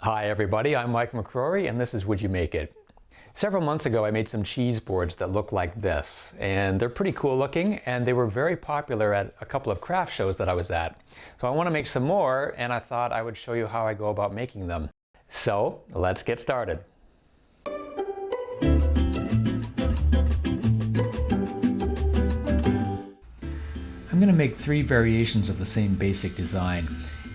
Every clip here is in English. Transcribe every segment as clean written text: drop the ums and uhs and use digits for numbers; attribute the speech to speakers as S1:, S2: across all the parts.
S1: Hi everybody, I'm Mike McCrory and this is Would You Make It? Several months ago I made some cheese boards that look like this, and they're pretty cool looking and they were very popular at a couple of craft shows that I was at. So I want to make some more and I thought I would show you how I go about making them. So let's get started. I'm going to make three variations of the same basic design.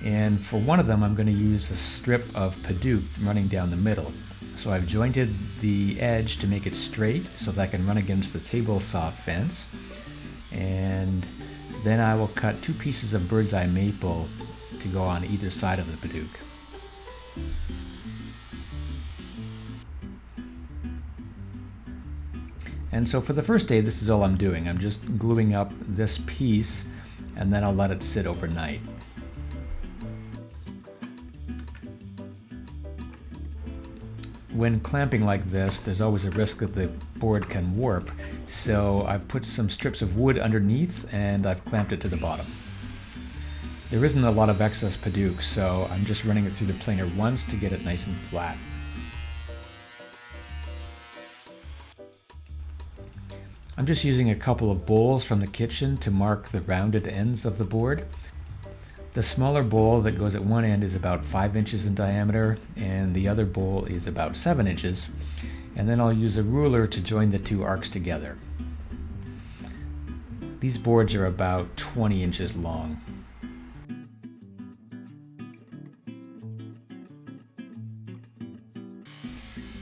S1: And for one of them, I'm going to use a strip of Padauk running down the middle. So I've jointed the edge to make it straight so that I can run against the table saw fence. And then I will cut two pieces of bird's eye maple to go on either side of the Padauk. And so for the first day, this is all I'm doing. I'm just gluing up this piece and then I'll let it sit overnight. When clamping like this, there's always a risk that the board can warp, so I've put some strips of wood underneath and I've clamped it to the bottom. There isn't a lot of excess Padauk, so I'm just running it through the planer once to get it nice and flat. I'm just using a couple of bowls from the kitchen to mark the rounded ends of the board. The smaller bowl that goes at one end is about 5 inches in diameter and the other bowl is about 7 inches. And then I'll use a ruler to join the two arcs together. These boards are about 20 inches long.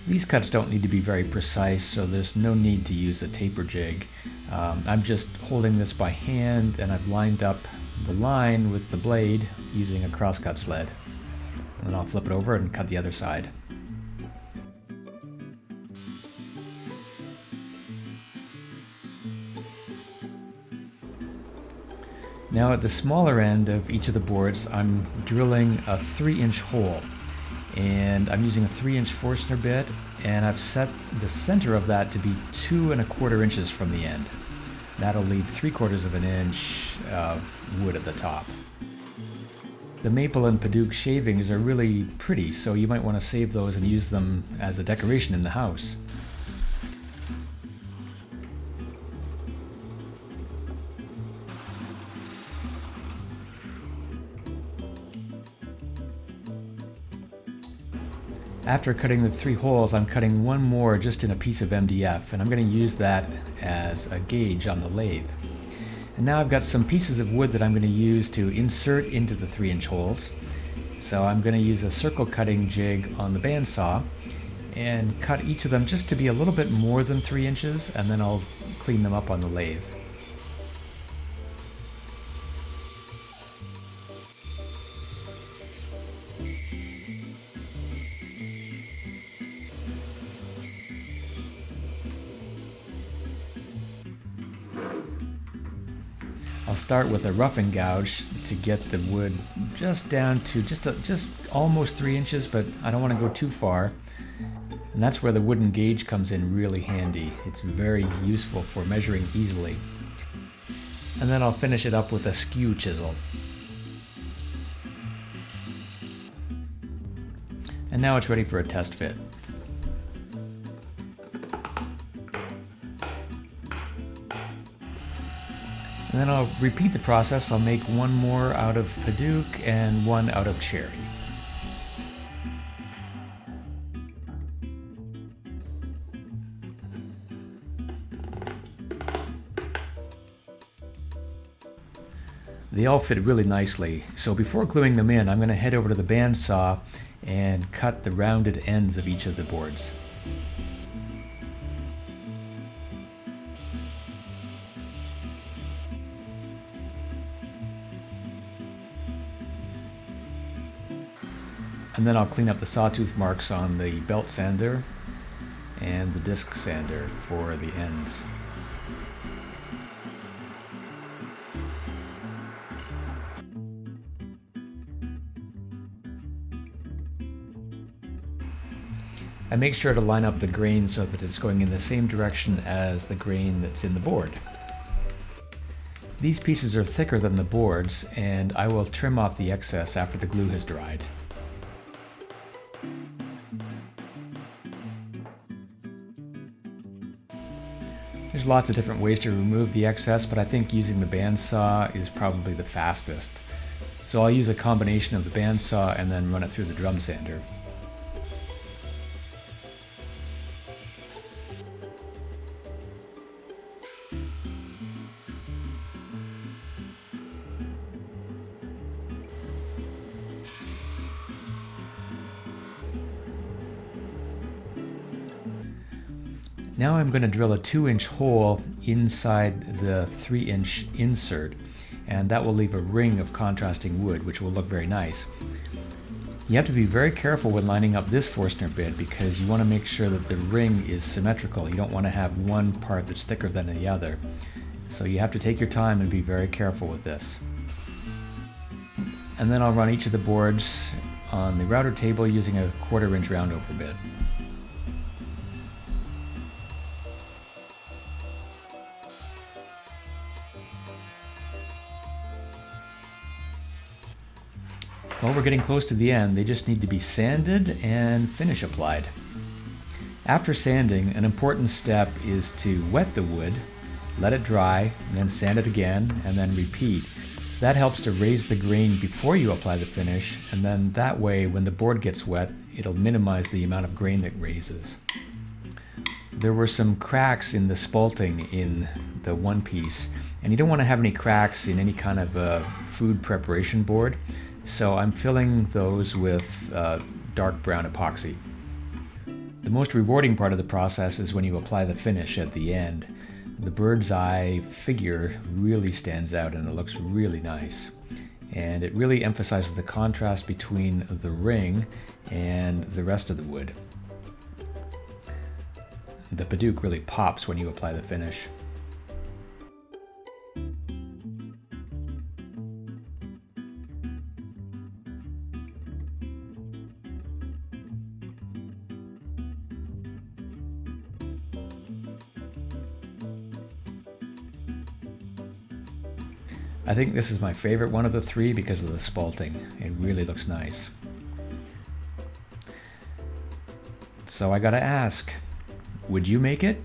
S1: These cuts don't need to be very precise, so there's no need to use a taper jig. I'm just holding this by hand and I've lined up the line with the blade using a crosscut sled. And then I'll flip it over and cut the other side. Now at the smaller end of each of the boards, I'm drilling a 3-inch hole. And I'm using a 3-inch Forstner bit, and I've set the center of that to be 2 1/4 inches from the end. That'll leave 3/4 of an inch of wood at the top. The maple and Padauk shavings are really pretty, so you might want to save those and use them as a decoration in the house. After cutting the 3 holes, I'm cutting one more just in a piece of MDF, and I'm going to use that as a gauge on the lathe. And now I've got some pieces of wood that I'm going to use to insert into the 3-inch holes. So I'm going to use a circle cutting jig on the bandsaw and cut each of them just to be a little bit more than 3 inches, and then I'll clean them up on the lathe. I'll start with a rough-and gouge to get the wood just down to just almost 3 inches, but I don't want to go too far. And that's where the wooden gauge comes in really handy. It's very useful for measuring easily. And then I'll finish it up with a skew chisel. And now it's ready for a test fit. And then I'll repeat the process. I'll make one more out of Padauk and one out of cherry. They all fit really nicely. So before gluing them in, I'm going to head over to the bandsaw and cut the rounded ends of each of the boards. And then I'll clean up the sawtooth marks on the belt sander and the disc sander for the ends. I make sure to line up the grain so that it's going in the same direction as the grain that's in the board. These pieces are thicker than the boards, and I will trim off the excess after the glue has dried. There's lots of different ways to remove the excess, but I think using the bandsaw is probably the fastest. So I'll use a combination of the bandsaw and then run it through the drum sander. Now I'm going to drill a 2-inch hole inside the 3-inch insert, and that will leave a ring of contrasting wood, which will look very nice. You have to be very careful when lining up this Forstner bit because you want to make sure that the ring is symmetrical. You don't want to have one part that's thicker than the other. So you have to take your time and be very careful with this. And then I'll run each of the boards on the router table using a 1/4 inch roundover bit. Well, we're getting close to the end. They just need to be sanded and finish applied. After sanding, an important step is to wet the wood, let it dry, and then sand it again, and then repeat. That helps to raise the grain before you apply the finish, and then that way, when the board gets wet, it'll minimize the amount of grain that raises. There were some cracks in the spalting in the one piece, and you don't want to have any cracks in any kind of food preparation board. So I'm filling those with dark brown epoxy. The most rewarding part of the process is when you apply the finish at the end. The bird's eye figure really stands out and it looks really nice. And it really emphasizes the contrast between the ring and the rest of the wood. The Padauk really pops when you apply the finish. I think this is my favorite one of the three because of the spalting. It really looks nice. So I gotta ask, would you make it?